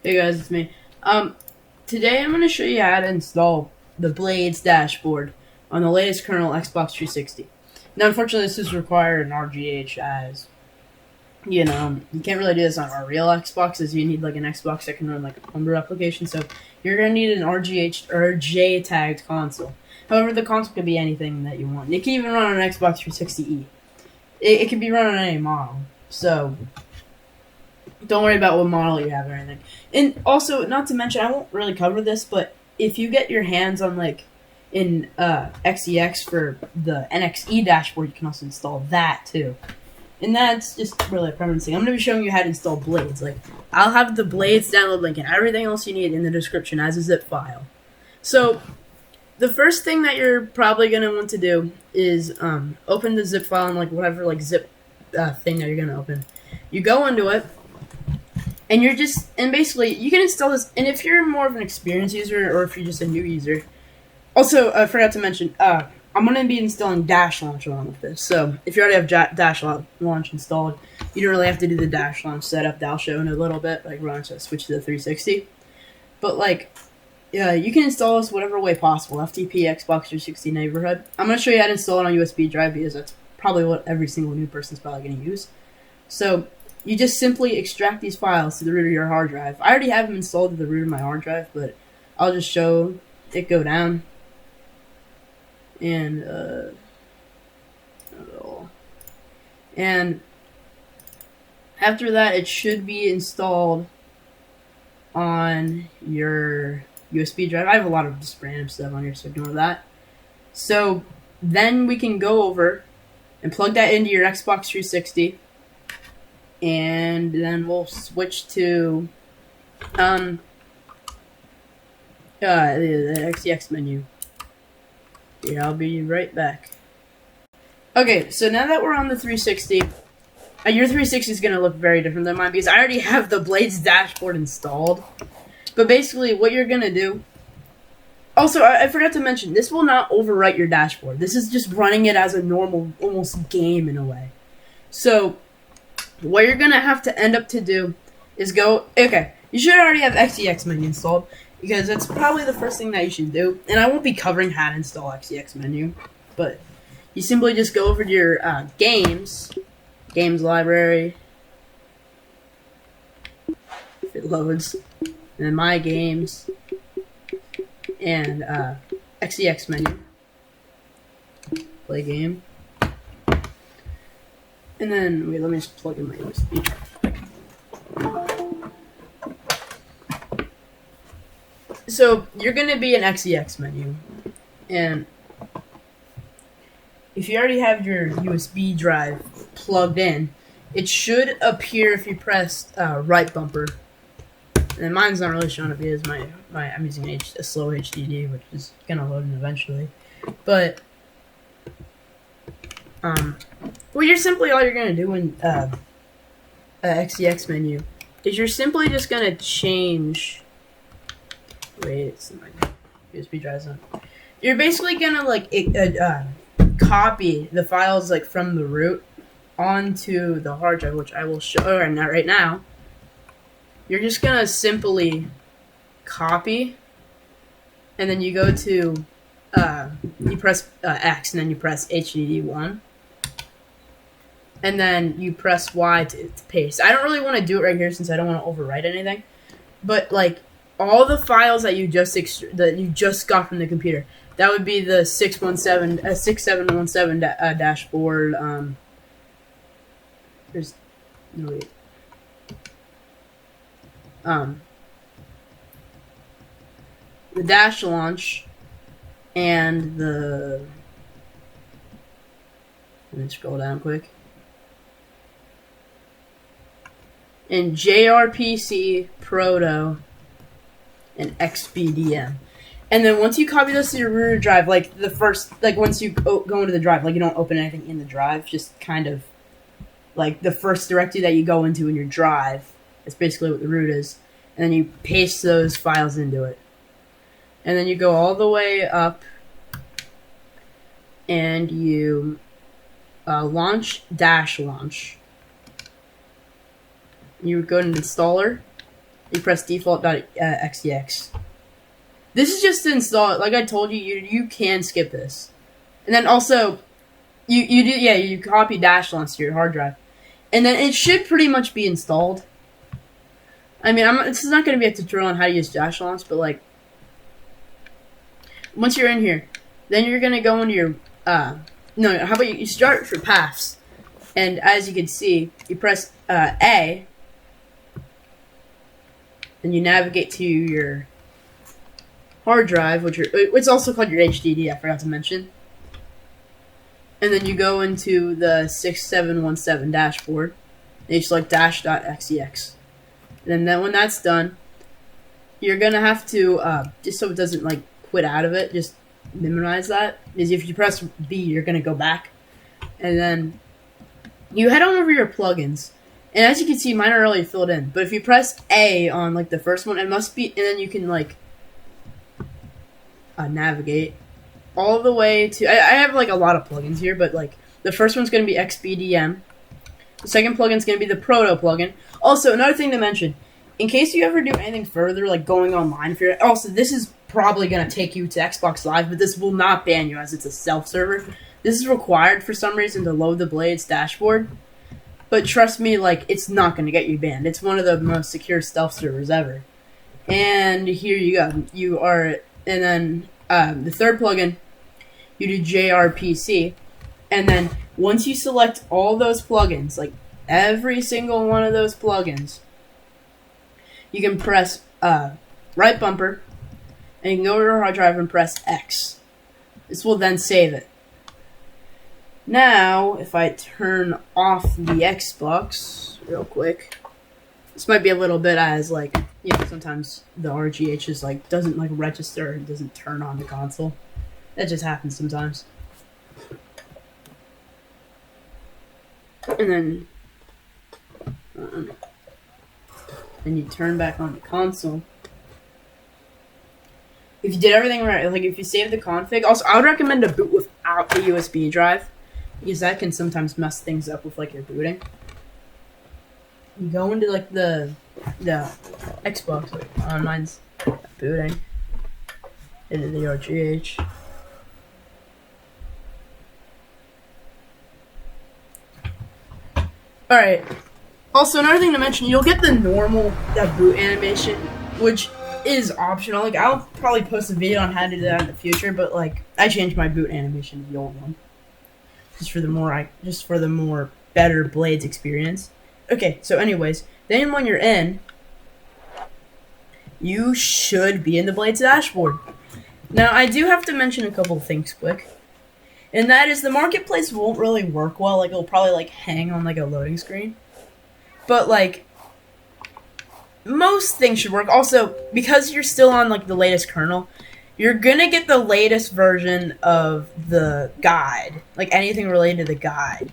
Hey guys, it's me. Today I'm going to show you how to install the Blades dashboard on the latest kernel Xbox 360. Now, unfortunately, this is required in RGH as, you can't really do this on our real Xboxes. You need like an Xbox that can run like a homebrew application, so you're going to need an RGH or J-tagged console. However, the console could be anything that you want. It can even run on an Xbox 360e. It can be run on any model, so don't worry about what model you have or anything. And also, not to mention, I won't really cover this, but if you get your hands on in XEX for the NXE dashboard, you can also install that too. And that's just really a preference thing. I'm going to be showing you how to install Blades. I'll have the Blades download link and everything else you need in the description as a zip file. So, the first thing that you're probably going to want to do is open the zip file and whatever zip thing that you're going to open. You go into it. And basically, you can install this, and if you're more of an experienced user, or if you're just a new user. Also, I forgot to mention, I'm going to be installing Dash Launch along with this, so if you already have Dash Launch installed, you don't really have to do the Dash Launch setup that I'll show in a little bit, we're going to switch to the 360. But, you can install this whatever way possible, FTP, Xbox 360 neighborhood. I'm going to show you how to install it on USB drive, because that's probably what every single new person's probably going to use. So, you just simply extract these files to the root of your hard drive. I already have them installed to the root of my hard drive, but I'll just show it go down. And, after that, it should be installed on your USB drive. I have a lot of just random stuff on here, so ignore that. So, then we can go over and plug that into your Xbox 360. And then we'll switch to the XEX menu. Yeah, I'll be right back. Okay, so now that we're on the 360, your 360 is going to look very different than mine because I already have the Blades dashboard installed. But basically, what you're going to do... Also, I forgot to mention, this will not overwrite your dashboard. This is just running it as a normal, almost game in a way. So... what you're going to have to end up to do is go... Okay, you should already have XEX menu installed, because that's probably the first thing that you should do. And I won't be covering how to install XEX menu, but you simply just go over to your games library, if it loads, and then my games, and XEX menu, play game. And then, wait, let me just plug in my USB drive. So, you're going to be in XEX menu. And if you already have your USB drive plugged in, it should appear if you press right bumper. And mine's not really showing up because I'm using a slow HDD, which is going to load in eventually. But... well, all you're gonna do in XEX menu is you're simply just gonna change. Wait, it's my USB drive's on. You're basically gonna copy the files from the root onto the hard drive, which I will show right now. You're just gonna simply copy, and then you go to you press X, and then you press HDD1. And then you press Y to paste. I don't really want to do it right here since I don't want to overwrite anything. But all the files that you just got from the computer, that would be the 6717 dashboard. There's no wait. The Dash Launch and the. Let me scroll down quick. And JRPC, Proto, and XBDM. And then once you copy those to your root drive, once you go into the drive, you don't open anything in the drive, just kind of, the first directory that you go into in your drive, that's basically what the root is, and then you paste those files into it. And then you go all the way up, and you launch Dash Launch. You would go to installer, You press default.xex. This is just to install it. Like I told you, you can skip this. And then also, you copy dash launch to your hard drive. And then it should pretty much be installed. I mean, this is not going to be a tutorial on how to use dash launch, but like, once you're in here, then you're going to go into your, no, how about you start for paths. And as you can see, you press A, and you navigate to your hard drive, it's also called your HDD, I forgot to mention. And then you go into the 6717 dashboard, and you select dash.xex. And then when that's done, you're going to have to, just so it doesn't like quit out of it, just minimize that. Is if you press B, you're going to go back. And then you head on over your plugins. And as you can see, mine are already filled in. But if you press A on like the first one, it must be, and then you can like navigate all the way to, I have like a lot of plugins here, but like the first one's going to be XBDM. The second plugin is going to be the Proto plugin. Also, another thing to mention, in case you ever do anything further, like going online, also this is probably going to take you to Xbox Live, but this will not ban you as it's a self-server. This is required for some reason to load the Blades dashboard, but trust me, like it's not going to get you banned. It's one of the most secure stealth servers ever. And here you go. You are, and then the third plugin, you do JRPC, and then once you select all those plugins, like every single one of those plugins, you can press right bumper, and you can go to your hard drive and press X. This will then save it. Now, if I turn off the Xbox real quick, this might be a little bit as like, you know, sometimes the RGH is like doesn't like register and doesn't turn on the console. That just happens sometimes. And then you turn back on the console. If you did everything right, like if you save the config, also I would recommend to boot without the USB drive, because that can sometimes mess things up with like your booting. You go into like the Xbox, like mine's booting into the RGH. Alright. Also, another thing to mention, you'll get the normal boot animation, which is optional. Like, I'll probably post a video on how to do that in the future, but like, I changed my boot animation to the old one, just for the more better Blades experience. Okay, so anyways, then when you're in, you should be in the Blades dashboard. Now, I do have to mention a couple of things quick. And that is the marketplace won't really work well. Like, it'll probably, like, hang on, like, a loading screen. But, like, most things should work. Also, because you're still on, like, the latest kernel, you're gonna get the latest version of the guide. Like, anything related to the guide.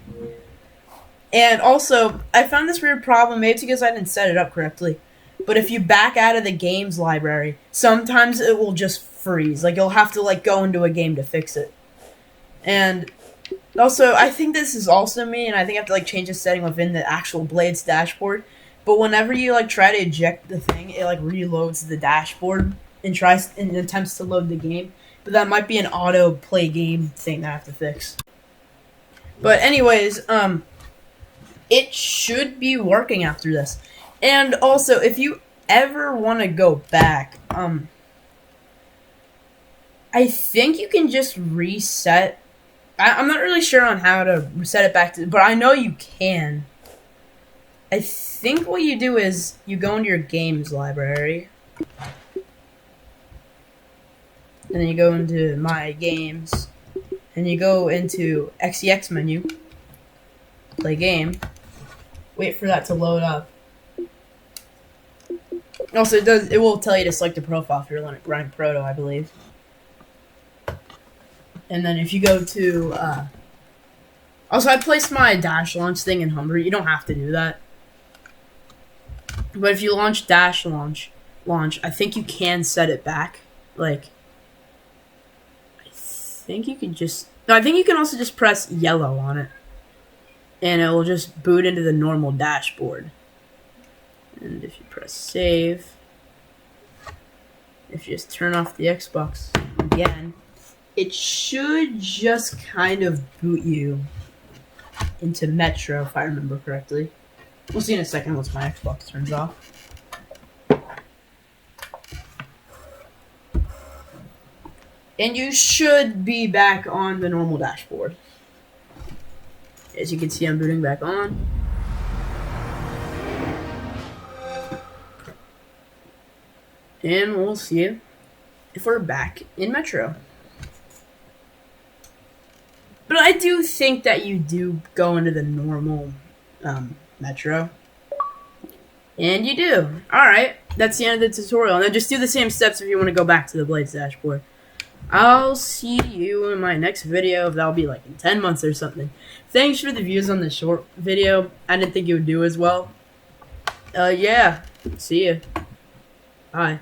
And also, I found this weird problem. Maybe it's because I didn't set it up correctly. But if you back out of the games library, sometimes it will just freeze. Like, you'll have to, like, go into a game to fix it. And also, I think this is also me, and I think I have to like change the setting within the actual Blades dashboard. But whenever you like try to eject the thing, it like reloads the dashboard and attempts to load the game. But that might be an auto play game thing that I have to fix. But anyways, it should be working after this. And also, if you ever want to go back, I think you can just reset. I'm not really sure on how to reset it back to, but I know you can. I think what you do is you go into your games library, and then you go into my games, and you go into XEX menu, play game, wait for that to load up. Also, it will tell you to select a profile if you're running Proto, I believe. And then if you go to, also I placed my dash launch thing in Humber. You don't have to do that. But if you launch dash launch, I think you can set it back. Like, I think you can just, no, I think you can also just press yellow on it. And it will just boot into the normal dashboard. And if you press save, if you just turn off the Xbox again, it should just kind of boot you into Metro, if I remember correctly. We'll see in a second once my Xbox turns off. And you should be back on the normal dashboard. As you can see, I'm booting back on. And we'll see if we're back in Metro. But I do think that you do go into the normal Metro. And you do. Alright, that's the end of the tutorial. Now just do the same steps if you want to go back to the Blades dashboard. I'll see you in my next video. That'll be like in 10 months or something. Thanks for the views on the short video. I didn't think it would do as well. Yeah. See ya. Bye.